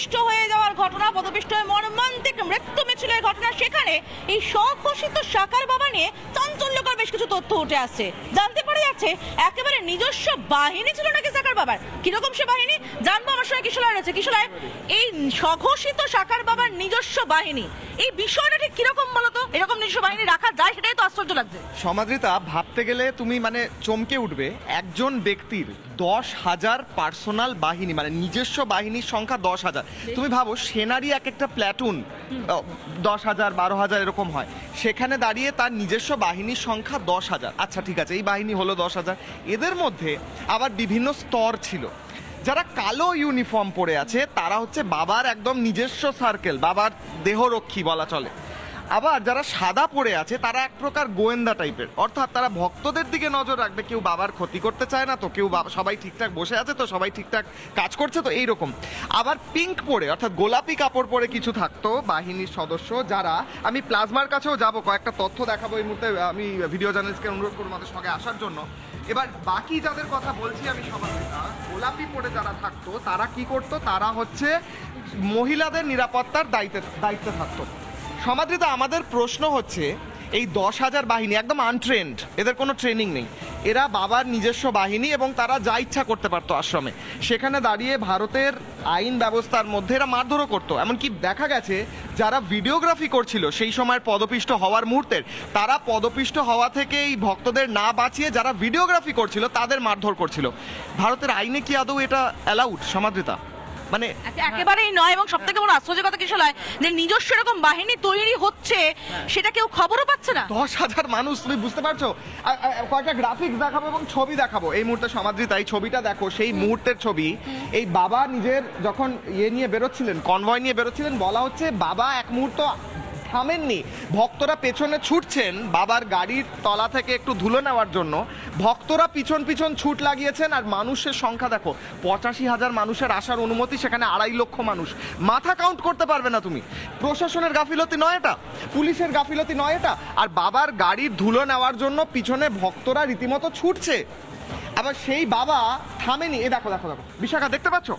পদপিষ্ট হয়ে যাওয়ার ঘটনা, পদপিষ্ট হয়ে মর্মান্তিক মৃত্যু মিছিলের ঘটনা, সেখানে এই স্বঘোষিত সাকার বাবা নিয়ে চাঞ্চল্যকর বেশ কিছু তথ্য উঠে আসছে। জানতে পারা যাচ্ছে একেবারে নিজস্ব বাহিনী ছিল নাকি সাকার বাবার। কিরকম সে বাহিনী জানবো, আমার সঙ্গে কিশোর রয়েছে। কিশোর, এই স্বঘোষিত সাকার বাবার নিজস্ব বাহিনী, এই বিষয়টা ঠিক কিরকম বলতো? এরকম নিজস্ব বাহিনী রাখা যায়, সেটাই তো আশ্চর্য লাগছে। সমাদৃতা, ভাবতে গেলে তুমি মানে চমকে উঠবে। একজন ব্যক্তির 10,000 পার্সোনাল বাহিনী, মানে নিজস্ব বাহিনীর সংখ্যা 10,000। তুমি ভাবো সেনারই এক একটা প্ল্যাটুন 10,000 12,000 এরকম হয়, সেখানে দাঁড়িয়ে তার নিজস্ব বাহিনীর সংখ্যা 10,000। আচ্ছা ঠিক আছে, এই বাহিনী হলো 10,000, এদের মধ্যে আবার বিভিন্ন স্তর ছিল। যারা কালো ইউনিফর্ম পরে আছে তারা হচ্ছে বাবার একদম নিজস্ব সার্কেল, বাবার দেহরক্ষী বলা চলে। আবার যারা সাদা পড়ে আছে তারা এক প্রকার গোয়েন্দা টাইপের, অর্থাৎ তারা ভক্তদের দিকে নজর রাখবে, কেউ বাবার ক্ষতি করতে চায় না তো, কেউ সবাই ঠিকঠাক বসে আছে তো, সবাই ঠিকঠাক কাজ করছে তো, এইরকম। আবার পিঙ্ক পরে অর্থাৎ গোলাপি কাপড় পরে কিছু থাকতো বাহিনীর সদস্য, যারা, আমি প্লাজমার কাছেও যাব, কয়েকটা তথ্য দেখাবো এই মুহূর্তে। আমি ভিডিও জার্নালিস্টকে অনুরোধ করবো আমাদের সঙ্গে আসার জন্য। এবার বাকি যাদের কথা বলছি আমি, সবার গোলাপি পরে যারা থাকতো তারা কি করতো, তারা হচ্ছে মহিলাদের নিরাপত্তার দায়িত্বে থাকতো। সমাদৃতা, আমাদের প্রশ্ন হচ্ছে এই 10,000 বাহিনী একদম আনট্রেন্ড, এদের কোনো ট্রেনিং নেই, এরা বাবার নিজস্ব বাহিনী এবং তারা যা ইচ্ছা করতে পারতো আশ্রমে। সেখানে দাঁড়িয়ে ভারতের আইন ব্যবস্থার মধ্যে এরা মারধরও করতো। এমনকি দেখা গেছে যারা ভিডিওগ্রাফি করছিল সেই সময় পদপিষ্ট হওয়ার মুহূর্তের, তারা পদপিষ্ট হওয়া থেকে এই ভক্তদের না বাঁচিয়ে যারা ভিডিওগ্রাফি করছিল তাদের মারধর করছিল। ভারতের আইনে কি আদৌ এটা অ্যালাউড, সমাদৃতা? মানে একেবারেই নয়। এবং সব থেকে বড় আশ্চর্যের কথা কিছু নয় যে নিজস্ব এরকম বাহিনী তৈরি হচ্ছে, সেটা কেউ খবরও পাচ্ছে না। 10,000 মানুষ, তুমি বুঝতে পারছো? কয়েকটা গ্রাফিক্স দেখাবো এবং ছবি দেখাবো এই মুহূর্তে। সমাদৃতা, এই ছবিটা দেখো, সেই মুহূর্তের ছবি। এই বাবা নিজের যখন নিয়ে বেরোচ্ছিলেন, কনভয় নিয়ে বেরোচ্ছিলেন, বলা হচ্ছে বাবা এক মুহূর্ত থামেননি, ভক্তরা পেছনে ছুটছেন বাবার গাড়ির তলা থেকে একটু ধুলো নেওয়ার জন্য, ভক্তরা পিছন পিছন ছুট লাগিয়েছেন। আর মানুষের সংখ্যা দেখো, 85,000 মানুষের আসার অনুমতি, সেখানে 2.5 লক্ষ মানুষ, মাথা কাউন্ট করতে পারবে না তুমি। প্রশাসনের গাফিলতি নয় এটা, পুলিশের গাফিলতি নয় এটা। আর বাবার গাড়ির ধুলো নেওয়ার জন্য পিছনে ভক্তরা রীতিমতো ছুটছে, আবার সেই বাবা থামেনি। এ দেখো দেখো দেখো বিশাখা, দেখতে পাচ্ছ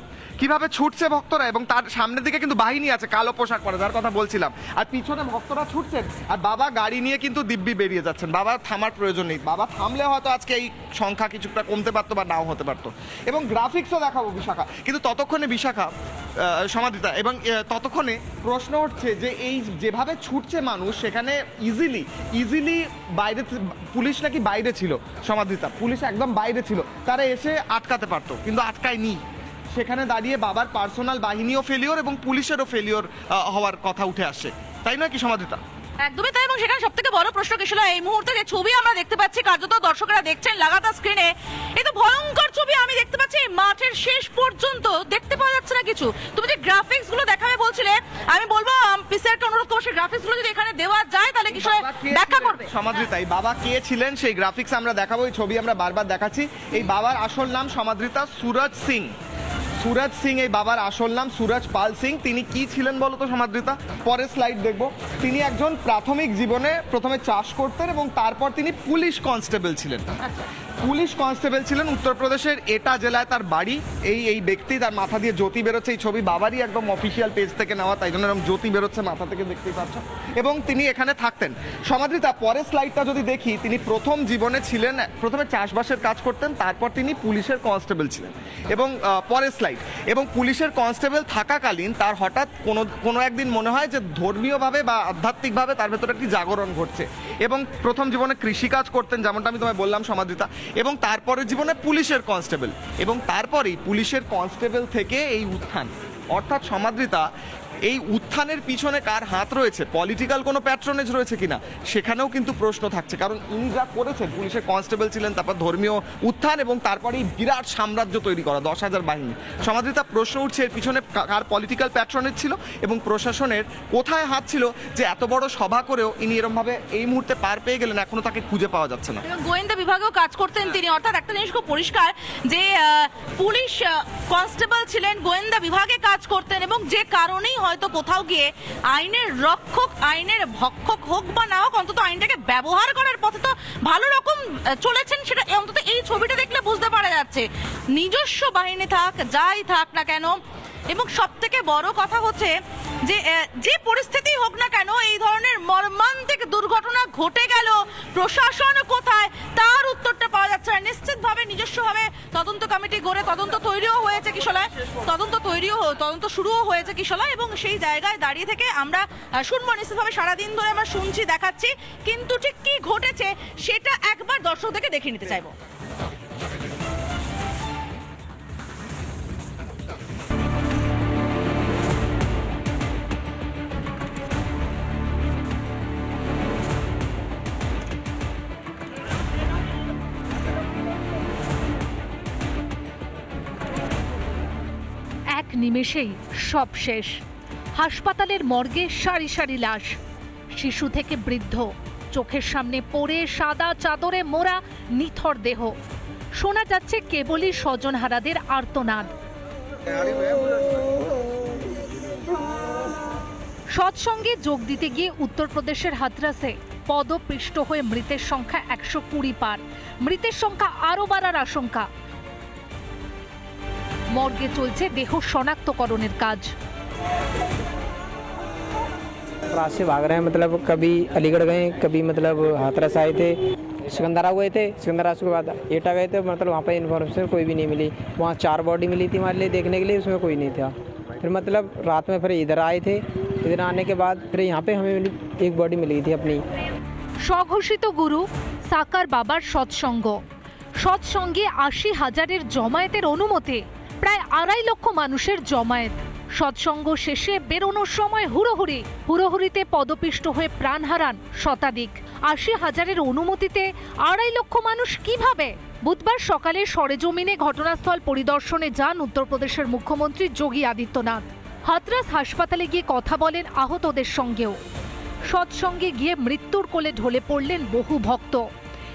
কিভাবে ছুটছে ভক্তরা, এবং তার সামনের দিকে কিন্তু বাহিনী আছে কালো পোশাক পরে, যার কথা বলছিলাম, আর পিছনে ভক্তরা ছুটছেন, আর বাবা গাড়ি নিয়ে কিন্তু দিব্যি বেরিয়ে যাচ্ছেন। বাবা থামার প্রয়োজন নেই, বাবা থামলে হয়তো আজকে এই সংখ্যা কিছুটা কমতে পারতো বা নাও হতে পারতো। এবং গ্রাফিক্সও দেখাবো বিশাখা, কিন্তু ততক্ষণে বিশাখা, সমাদৃতা, এবং ততক্ষণে প্রশ্ন উঠছে যে এই যেভাবে ছুটছে মানুষ, সেখানে ইজিলি বাইরে, পুলিশ নাকি বাইরে ছিল, সমাদৃতা, পুলিশ একদম বাইরে ছিল, তারা এসে আটকাতে পারতো, কিন্তু আটকায়নি। সেখানে দাঁড়িয়ে বাবার পার্সোনাল বাহিনীও ফেলিওর এবং পুলিশেরও ফেলিওর হওয়ার কথা উঠে আসছে, তাই নয় কি সমাদৃতা? একদমই তাই। এবং সেখানে সব থেকে বড় প্রশ্ন কিশোর, এই মুহূর্তে যে ছবি আমরা দেখতে পাচ্ছি, কার্যত দর্শকরা দেখছেন লাগাতার স্ক্রিনে, এই তো ভয়ঙ্কর ছবি আমি দেখতে পাচ্ছি। মাঠের শেষ পর্যন্ত দেখতে পাওয়া যাচ্ছে না কিছু। তুমি যে গ্রাফিক্স গুলো দেখাবে বলছিলে, আমি বলবো পিসিআরকে অনুরোধ করবো সেই গ্রাফিক্স গুলো যদি এখানে দেওয়া যায় তাহলে কিশোর ব্যাখ্যা করবে। সমাদৃতা, এই বাবা কে ছিলেন সেই গ্রাফিক্স আমরা দেখাবো, এই ছবি আমরা বারবার দেখাচ্ছি। এই বাবার আসল নাম সমাদৃতা সুরজ সিং। সুরজ সিং এই বাবার আসল নাম, সুরজ পাল সিং। তিনি কি ছিলেন বলো তো সমাদৃতা? পরের স্লাইড দেখবো। তিনি একজন প্রাথমিক জীবনে প্রথমে চাষ করতেন এবং তারপর তিনি পুলিশ কনস্টেবল ছিলেন। পুলিশ কনস্টেবল ছিলেন উত্তরপ্রদেশের এটা জেলায় তার বাড়ি। এই ব্যক্তি, তার মাথা দিয়ে জ্যোতি বেরোচ্ছে, এই ছবি বাবারই একদম অফিসিয়াল পেজ থেকে নেওয়া, তাই জন্য এরকম জ্যোতি বেরোচ্ছে মাথা থেকে, দেখতেই পাচ্ছ। এবং তিনি এখানে থাকতেন। সমাদৃতা, পরের স্লাইডটা যদি দেখি, তিনি প্রথম জীবনে ছিলেন, প্রথমে চাষবাসের কাজ করতেন, তারপর তিনি পুলিশের কনস্টেবল ছিলেন। এবং পরের স্লাইড, এবং পুলিশের কনস্টেবল থাকাকালীন তার হঠাৎ কোনো একদিন মনে হয় যে ধর্মীয়ভাবে বা আধ্যাত্মিকভাবে তার ভেতরে একটি জাগরণ ঘটছে, এবং প্রথম জীবনে কৃষিকাজ করতেন, যেমনটা আমি তোমায় বললাম সমাদৃতা, এবং তারপরে জীবনে পুলিশের কনস্টেবল, এবং তারপরেই পুলিশের কনস্টেবল থেকে এই উত্থান। অর্থাৎ সমাদৃতা, এই উত্থানের পিছনে কার হাত রয়েছে, পলিটিক্যাল কোনো প্যাট্রনেজ রয়েছে কিনা, সেখানেও কিন্তু প্রশ্ন থাকছে। কারণ ইনি যা করেছেন, পুলিশের কনস্টেবল ছিলেন, তারপর ধর্মীয় উত্থান, এবং তারপরেই বিরাট সাম্রাজ্য তৈরি করা 10,000 বাহিনী। সমাদৃতা, প্রশ্ন উঠছে এর পিছনে কার পলিটিক্যাল প্যাট্রনেজ ছিল এবং প্রশাসনের কোথায় হাত ছিল, যে এত বড় সভা করেও ইনি এরমভাবে এই মুহূর্তে পার পেয়ে গেলেন, এখনো তাকে খুঁজে পাওয়া যাচ্ছে না। এবং গোয়েন্দা বিভাগেও কাজ করতেন তিনি। অর্থাৎ একটা জিনিস খুব পরিষ্কার যে পুলিশ কনস্টেবল ছিলেন, গোয়েন্দা বিভাগে কাজ করতেন, এবং যে কারণেই হয়তো কোথাও গিয়ে আইনের রক্ষক, আইনের ভক্ষক হোক বা না হোক, অন্তত আইনটাকে ব্যবহার করার পথে তো ভালো রকম চলেছেন, সেটা অন্তত এই ছবিটা দেখলে বুঝতে পারা যাচ্ছে। নিজস্ব বাহিনী থাক, যাই থাক না কেন, এবং সব থেকে বড় কথা হচ্ছে যে পরিস্থিতি হোক না কেন, এই ধরনের মর্মান্তিক দুর্ঘটনা ঘটে গেল, প্রশাসন কোথায় তার উত্তরটা পাওয়া যাচ্ছে না। নিশ্চিতভাবে নিজস্বভাবে তদন্ত কমিটি গড়ে তদন্ত শুরুও হয়েছে কিশলয়, এবং সেই জায়গায় দাঁড়িয়ে থেকে আমরা শুনবো নিশ্চিতভাবে, সারাদিন ধরে আমরা শুনছি, দেখাচ্ছি, কিন্তু ঠিক কি ঘটেছে সেটা একবার দর্শকদেরকে দেখে নিতে চাইবো। এক নিমেষেই সব শেষ। হাসপাতালের মর্গে সারি সারি লাশ, শিশু থেকে বৃদ্ধ, চোখের সামনে পড়ে সাদা চাদরে মোড়া নিথর দেহ। শোনা যাচ্ছে কেবলই স্বজনহারাদের আর্তনাদ। সৎসঙ্গে যোগ দিতে গিয়ে উত্তরপ্রদেশের হাথরাসে পদপিষ্ট হয়ে মৃতের সংখ্যা 120 পার। মৃতের সংখ্যা আরও বাড়ার আশঙ্কা। মর্গে চলছে দেহ শনাক্তকরণের কাজ। रात से भाग रहे हैं, मतलब कभी अलीगढ़ गए, कभी मतलब हाथरस आए थे, सिकंदरा गए थे, सिकंदरा के बाद एटा गए थे, मतलब वहाँ पे इन्फॉर्मेशन कोई भी नहीं मिली। वहाँ 4 बॉडी मिली थी हमारे लिए देखने के लिए, उसमें कोई नहीं था। फिर मतलब रात में फिर इधर आए थे, इधर आने के बाद फिर यहाँ पे हमें एक बॉडी मिल गई थी अपनी। স্বঘোষিত গুরু সাকার বাবার সৎসঙ্গ, সৎসঙ্গে 80,000-এর জমায়েতের অনুমতি, প্রায় 2.5 লক্ষ মানুষের জমায়েত। সৎসঙ্গ শেষে বেরোনোর সময় হুড়োহুড়িতে পদপিষ্ট হয়ে প্রাণ হারান শতাধিক। 80,000-এর অনুমতিতে 2.5 লক্ষ মানুষ কিভাবে? বুধবার সকালে সরেজমিনে ঘটনাস্থল পরিদর্শনে যান উত্তরপ্রদেশের মুখ্যমন্ত্রী যোগী আদিত্যনাথ। হাথরাস হাসপাতালে গিয়ে কথা বলেন আহতদের সঙ্গেও। সৎসঙ্গে গিয়ে মৃত্যুর কোলে ঢলে পড়লেন বহু ভক্ত।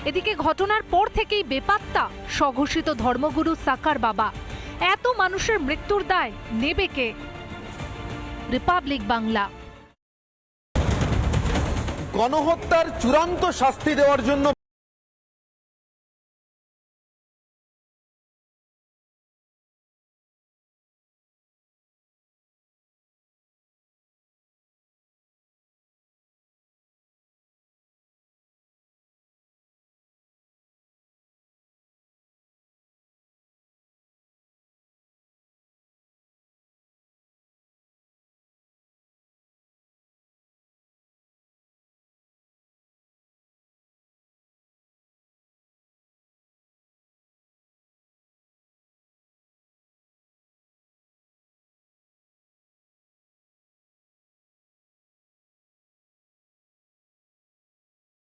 এদিকে ঘটনার পর থেকেই বেপাত্তা স্বঘোষিত ধর্মগুরু সাকার বাবা। এত মানুষের মৃত্যুর দায় নেবে কে? রিপাবলিক বাংলা। গণহত্যার চূড়ান্ত শাস্তি দেওয়ার জন্য